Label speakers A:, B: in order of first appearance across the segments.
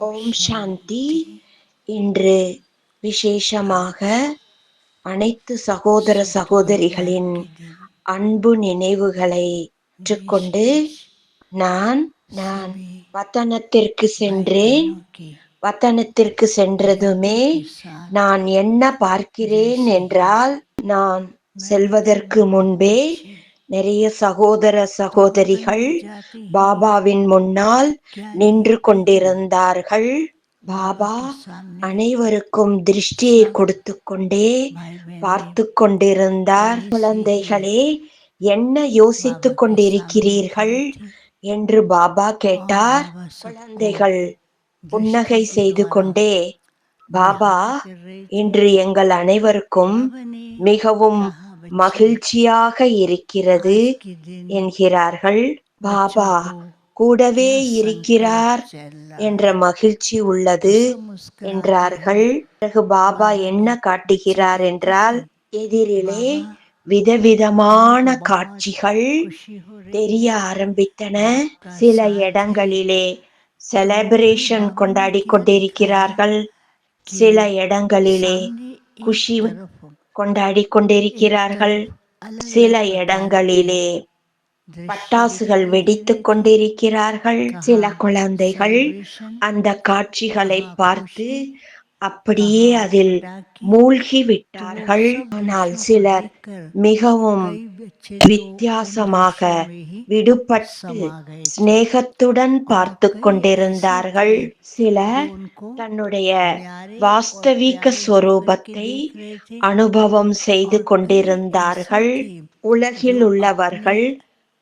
A: ஓம் சாந்தி. இன்று விசேஷமாக அனைத்து சகோதர சகோதரிகளின் அன்பு நினைவுகளை ஏற்றுக்கொண்டு நான் வத்தனத்திற்கு சென்றேன். வத்தனத்திற்கு சென்றதுமே நான் என்ன பார்க்கிறேன் என்றால், நான் செல்வதற்கு முன்பே நிறைய சகோதர சகோதரிகள் பாபாவின் முன்னால் நின்று கொண்டிருந்தார்கள். பாபா அனைவருக்கும் திருஷ்டியை கொடுத்து கொண்டே பார்த்து கொண்டிருந்தார். குழந்தைகளே, என்ன யோசித்துக் கொண்டிருக்கிறீர்கள் என்று பாபா கேட்டார். குழந்தைகள் புன்னகை செய்து கொண்டே, பாபா, இன்று எங்கள் அனைவருக்கும் மிகவும் மகிழ்ச்சியாக இருக்கிறது என்கிறார்கள். பாபா கூடவே இருக்கிறார் என்ற மகிழ்ச்சி உள்ளது என்றார்கள். பிறகு பாபா என்ன காட்டுகிறார் என்றால், எதிரிலே விதவிதமான காட்சிகள் தெரிய ஆரம்பித்தன. சில இடங்களிலே செலிப்ரேஷன் கொண்டாடி கொண்டிருக்கிறார்கள், சில இடங்களிலே குஷி கொண்டாடி கொண்டிருக்கிறார்கள், சில இடங்களிலே பட்டாசுகள் வெடித்துக் கொண்டிருக்கிறார்கள். சில குழந்தைகள் அந்த காட்சிகளை பார்த்து அப்படியே அதில் மூழ்கி விட்டார்கள். ஆனால் சிலர் மிகவும் வித்தியாசமாக விடுபட்டு சிநேகத்துடன் பார்த்து கொண்டிருந்தார்கள். சிலர் தன்னுடைய வாஸ்தவிக ஸ்வரூபத்தை அனுபவம் செய்து கொண்டிருந்தார்கள். உலகில் உள்ளவர்கள்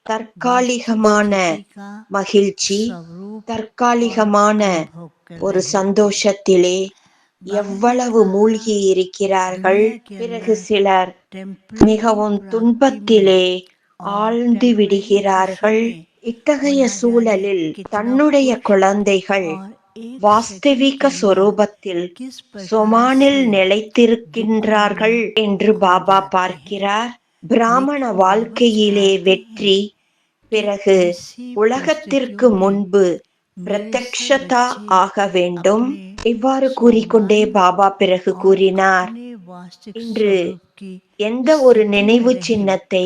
A: தற்காலிகமான மகிழ்ச்சி, தற்காலிகமான ஒரு சந்தோஷத்திலே எவ்வளவு மூழ்கி இருக்கிறார்கள். பிறகு சிலர் மிகவும் துன்பத்திலே ஆழ்ந்து விடுகிறார்கள். இத்தகைய சூழலில் தன்னுடைய குழந்தைகள் வாஸ்தவிக சொரூபத்தில் சொமானில் நிலைத்திருக்கின்றார்கள் என்று பாபா பார்க்கிறார். பிராமண வாழ்க்கையிலே வெற்றி, பிறகு உலகத்திற்கு முன்பு பிரத்யக்ஷதா ஆக வேண்டும். இவ்வாறு கூறிக்கொண்டே பாபா பிறகு கூறினார், இன்று எந்த ஒரு நினைவு சின்னத்தை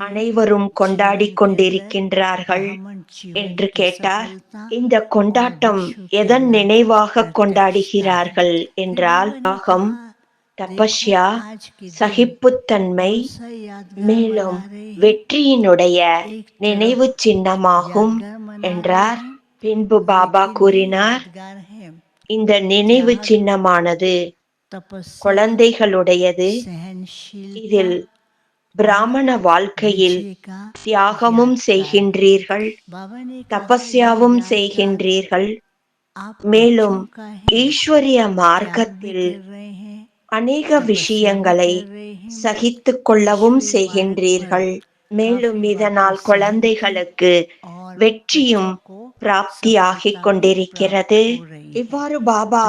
A: அனைவரும் கொண்டாடி கொண்டிருக்கின்றார்கள் என்று கேட்டார். இந்த கொண்டாட்டம் எதன் நினைவாக கொண்டாடுகிறார்கள் என்றால், தியாகம், தபஸ்யா, சகிப்புத்தன்மை, மேலும் வெற்றியினுடைய நினைவு சின்னமாகும் என்றார். பின்பு பாபா கூறினார், இந்த நினைவு சின்னமானது குழந்தைகளுடையது. இதில் பிராமண வாழ்க்கையில் தியாகமும் செய்கின்றீர்கள், தபஸ்யாவும் செய்கின்றீர்கள், மேலும் ஈஸ்வரிய மார்க்கத்தில் அநேக விஷயங்களை சகித்துக் கொள்ளவும் செய்கின்றீர்கள். மேலும் இதனால் குழந்தைகளுக்கு வெற்றியும் பிராப்தியாகிக் கொண்டிருக்கிறது. இவ்வாறு பாபா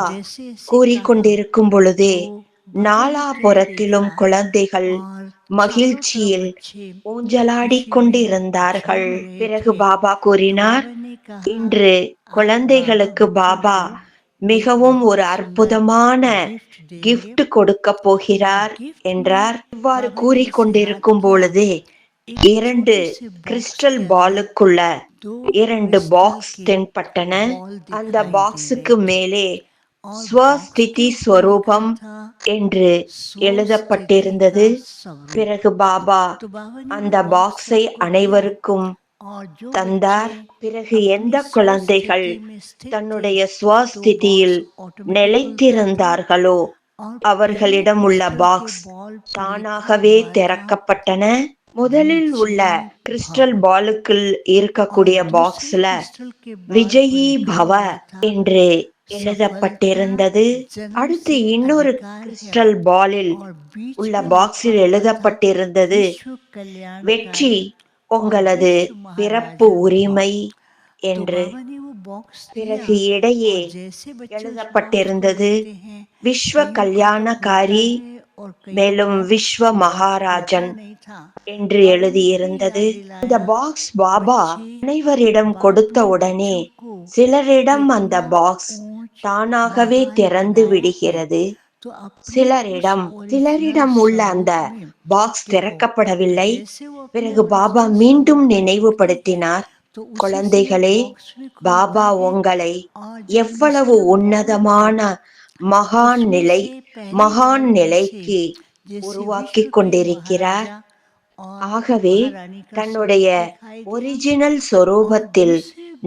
A: கூறிக்கொண்டிருக்கும் பொழுது நாலாபுறத்திலும் குழந்தைகள் மகிழ்ச்சியில் ஊஞ்சலாடி கொண்டிருந்தார்கள். பிறகு பாபா கூறினார், இன்று குழந்தைகளுக்கு பாபா மிகவும் ஒரு அற்புதமான கிஃப்ட் கொடுக்க போகிறார் என்றார். இவ்வாறு கூறிக்கொண்டிருக்கும் பொழுது 2 கிறிஸ்டல் பாலுக்குள்ள 2 பாக்ஸ் தென்பட்டன. அந்த பாக்ஸுக்கு மேலே ஸ்வஸ்திதி ஸ்வரூபம் என்று எழுதப்பட்டிருந்தது. பிறகு பாபா அந்த பாக்ஸை அனைவருக்கும் தந்தார். பிறகு எந்த குழந்தைகள் தன்னுடைய ஸ்வஸ்திதியில் நிலைத்திருந்தார்களோ அவர்களிடம் உள்ள பாக்ஸ் தானாகவே திறக்கப்பட்டன. முதலில் உள்ள கிறிஸ்டல் பாலுக்குள் இருக்கக்கூடிய பாக்ஸ்ல விஜயி பவ என்று எழுதப்பட்டிருந்தது. அடுத்து இன்னொரு கிறிஸ்டல் பாலில் உள்ள பாக்ஸில் எழுதப்பட்டிருந்தது, வெற்றி உங்களது பிறப்பு உரிமை என்று. பிறகு இடையே எழுதப்பட்டிருந்தது விஸ்வ கல்யாணகாரி, மேலும் விஸ்வ மகாராஜன் என்று எழுதியிருந்தது. இந்த பாக்ஸ் பாபா அனைவரிடம் கொடுத்த உடனே சிலரிடம் அந்த பாக்ஸ் தானாகவே திறந்து விடுகிறது. சிலரிடம் உள்ள அந்த பாக்ஸ் திறக்கப்படவில்லை. பிறகு பாபா மீண்டும் நினைவுபடுத்தினார், குழந்தைகளே, பாபா உங்களை எவ்வளவு உன்னதமான மகான் நிலைக்கு உருவாக்கிக் கொண்டிருக்கிறார். ஆகவே தன்னுடைய ஒரிஜினல் சொரூபத்தில்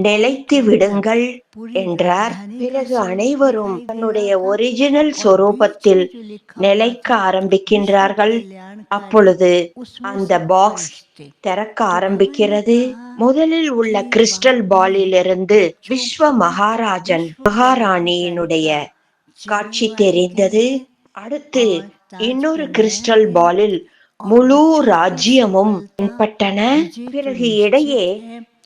A: நிலைத்து விடுங்கள் என்றார். பிறகு அனைவரும் தன்னுடைய ஒரிஜினல் சொரூபத்தில் நிலைக்க ஆரம்பிக்கின்றார்கள். அப்பொழுது அந்த பாக்ஸ் திறக்க ஆரம்பிக்கிறது. முதலில் உள்ள கிறிஸ்டல் பாலிலிருந்து விஸ்வ மகாராணியினுடைய காட்சி தெரிந்தது. அடுத்து இன்னொரு கிறிஸ்டல் பாலில் முழு ராஜ்யமும் தென்பட்டன. பிறகு இடையே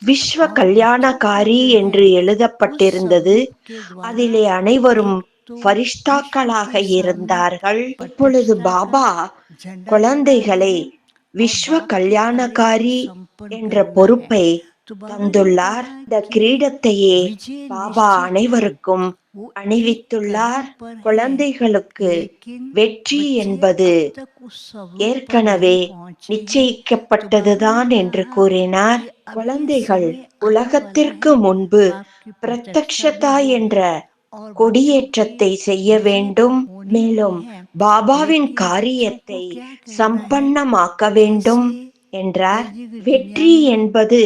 A: விஸ்வ கல்யாணகாரி என்று எழுதப்பட்டிருந்தது. அதிலே அனைவரும் ஃபரிஷ்தாக்களாக இருந்தார்கள். இப்பொழுது பாபா குழந்தைகளை விஸ்வ கல்யாணகாரி என்ற பொறுப்பை தந்துள்ளார். இந்த கிரீடத்தையே பாபா அனைவருக்கும் அணிவித்துள்ளார். குழந்தைகளுக்கு வெற்றி என்பது ஏற்கனவே நிச்சயிக்கப்பட்டதுதான் என்று கூறினார். குழந்தைகள் உலகத்திற்கு முன்பு பிரத்யக்ஷதா என்ற கொடியேற்றத்தை செய்ய வேண்டும். மேலும் பாபாவின் காரியத்தை சம்பன்னமாக்க வேண்டும் என்றார். வெற்றி என்பது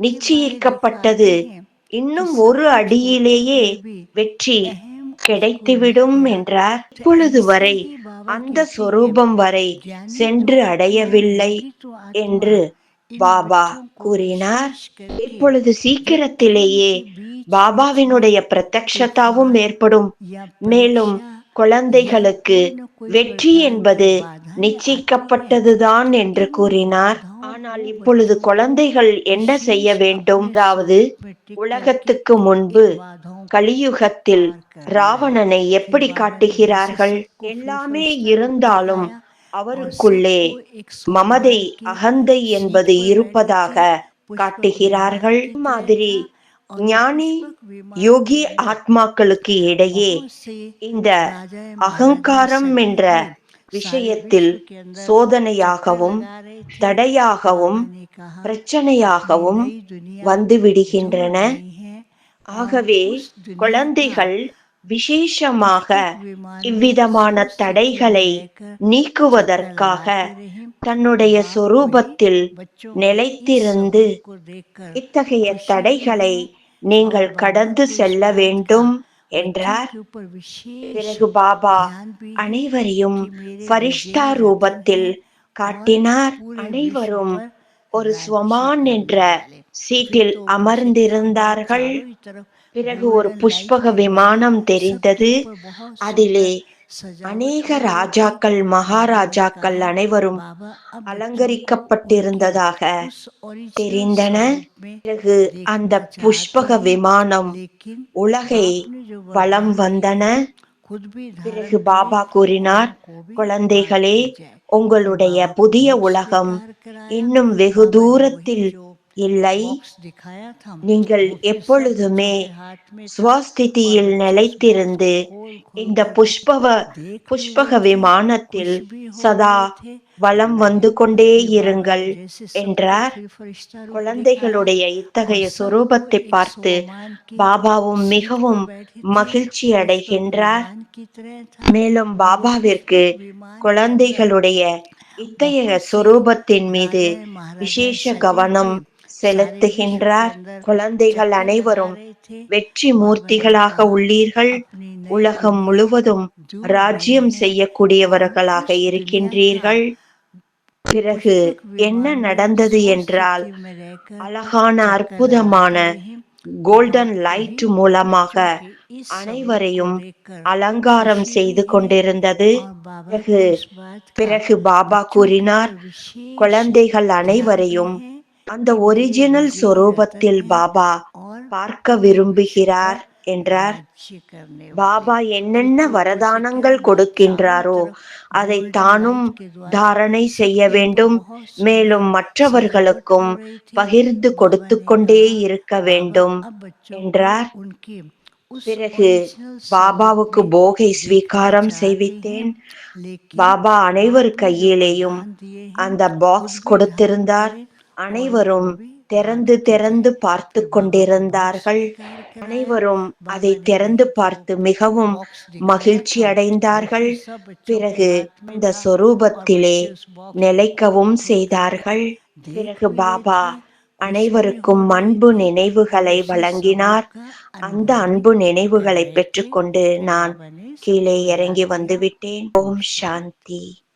A: நிச்சயிக்கப்பட்டது. இன்னும் ஒரு அடியிலேயே வெற்றி கிடைத்துவிடும் என்றார். இப்பொழுது வரை அந்த சொரூபம் வரை சென்று அடையவில்லை என்று பாபா கூறினார். இப்பொழுது சீக்கிரத்திலேயே பாபாவினுடைய பிரத்யக்ஷதாவும் ஏற்படும். மேலும் குழந்தைகளுக்கு வெற்றி என்பது நிச்சயிக்கப்பட்டதுதான் என்று கூறினார். ஆனால் இப்பொழுது குழந்தைகள் என்ன செய்ய வேண்டும்? அதாவது உலகத்துக்கு முன்பு கலியுகத்தில் ராவணனை எப்படி காட்டுகிறார்கள்? எல்லாமே இருந்தாலும் அவருக்குள்ளே மமதை, அகந்தை என்பது இருப்பதாக காட்டுகிறார்கள். மாதிரி ஞானி யோகி ஆத்மாக்களுக்கு இடையே இந்த அகங்காரம் என்ற விஷயத்தில் சோதனையாகவும் தடையாகவும் பிரச்சனையாகவும் வந்துவிடுகின்றன. ஆகவே குழந்தைகள் விசேஷமாக இவ்விதமான தடைகளை நீக்குவதற்காக தன்னுடைய சொரூபத்தில் நிலைத்திருந்து இத்தகைய தடைகளை நீங்கள் கடந்து செல்ல வேண்டும் என்றார். பிறகு பாபா அனைவரையும் ஃபரிஷ்தா ரூபத்தில் காட்டினார். அனைவரும் ஒரு ஸ்வமான் என்ற சீட்டில் அமர்ந்திருந்தார்கள். பிறகு ஒரு புஷ்பக விமானம் தெரிந்தது. அதிலே அநேக ராஜாக்கள், மகாராஜாக்கள் அனைவரும் அலங்கரிக்கப்பட்டிருந்ததாக தெரிந்தன. பிறகு அந்த புஷ்பக விமானம் உலகை வலம் வந்தன. பிறகு பாபா கூறினார், குழந்தைகளே, உங்களுடைய புதிய உலகம் இன்னும் வெகு தூரத்தில் இல்லை. நீங்கள் எப்பொழுதுமே ஸ்வஸ்திதியில் நிலைத்திருந்து இந்த புஷ்பக விமானத்தில் சதா வலம் வந்து கொண்டே இருங்கள் என்றார். குழந்தைகளுடைய இத்தகைய சொரூபத்தை பார்த்து பாபாவும் மிகவும் மகிழ்ச்சி அடைகின்றார். மேலும் பாபாவிற்கு குழந்தைகளுடைய இத்தகைய சொரூபத்தின் மீது விசேஷ கவனம் செலுத்துகின்றார். குழந்தைகள் அனைவரும் வெற்றி மூர்த்திகளாக உள்ளீர்கள். உலகம் முழுவதும் ராஜ்யம் செய்யக்கூடியவர்களாக இருக்கின்றீர்கள். பிறகு என்ன நடந்தது என்றால், அழகான அற்புதமான கோல்டன் லைட் மூலமாக அனைவரையும் அலங்காரம் செய்து கொண்டிருந்தது. பிறகு பாபா கூறினார், குழந்தைகள் அனைவரையும் அந்த ஒரிஜினல் சொரூபத்தில் பாபா பார்க்க விரும்புகிறார் என்றார்.
B: राज्य करने वाले
A: பாபா என்னென்ன
B: पृथ्वी ऊपर से क्या
A: வரதானங்கள்
B: ना चारों
A: கொடுக்கின்றாரோ
B: तरफ
A: அதை
B: गोल्डन
A: தானும்
B: लाइट के द्वारा
A: தாரணை செய்ய
B: सबके ऊपर
A: வேண்டும்.
B: बहुत
A: மேலும்
B: सुंदर सजावट
A: மற்றவர்களுக்கும்
B: हो रही थी।
A: பகிர்ந்து
B: बाबा
A: கொடுத்து
B: ने
A: கொண்டே
B: कहा
A: இருக்க
B: बाबा
A: வேண்டும்
B: अब बच्चों को
A: என்றார்.
B: उनके उस
A: பிறகு
B: ओरिजिनल स्वरूप
A: பாபாவுக்கு
B: में
A: போகை
B: देखना
A: ஸ்வீகாரம்
B: चाहते हैं,
A: செய்வித்தேன்.
B: लेकिन
A: பாபா அனைவர்
B: बाप ने जो
A: கையிலேயும்
B: वरदान दिए हैं
A: அந்த
B: खुद
A: பாக்ஸ்
B: भी धारण
A: கொடுத்திருந்தார்.
B: करें और
A: அனைவரும்
B: को भी
A: திறந்து
B: बांटते
A: திறந்து
B: जाएं।
A: பார்த்து
B: फिर बाबा को बॉक्स
A: கொண்டிருந்தார்கள்.
B: स्वीकार कराया।
A: அனைவரும் அதை
B: बाबा ने
A: திறந்து
B: वही जो
A: பார்த்து மிகவும்
B: बॉक्स दिखाया
A: மகிழ்ச்சி
B: था
A: அடைந்தார்கள்.
B: वही सब बच्चों के
A: பிறகு
B: हाथ में
A: அந்த
B: था और
A: சொரூபத்திலே
B: बच्चे उस बॉक्स को
A: நிலைக்கவும்
B: खोल खोल करके
A: செய்தார்கள்.
B: देख
A: பிறகு
B: भी रहे
A: பாபா
B: थे, खुश भी हो
A: அனைவருக்கும்
B: रहे
A: அன்பு
B: थे और
A: நினைவுகளை
B: उसी स्वरूप
A: வழங்கினார்.
B: का
A: அந்த
B: अनुभव भी
A: அன்பு
B: कर
A: நினைவுகளை
B: रहे थे।
A: பெற்றுக்கொண்டு
B: फिर
A: நான்
B: बाबा ने
A: கீழே
B: सबको विदा
A: இறங்கி
B: किया।
A: வந்துவிட்டேன்.
B: ओम
A: ஓம்
B: शांति।
A: சாந்தி.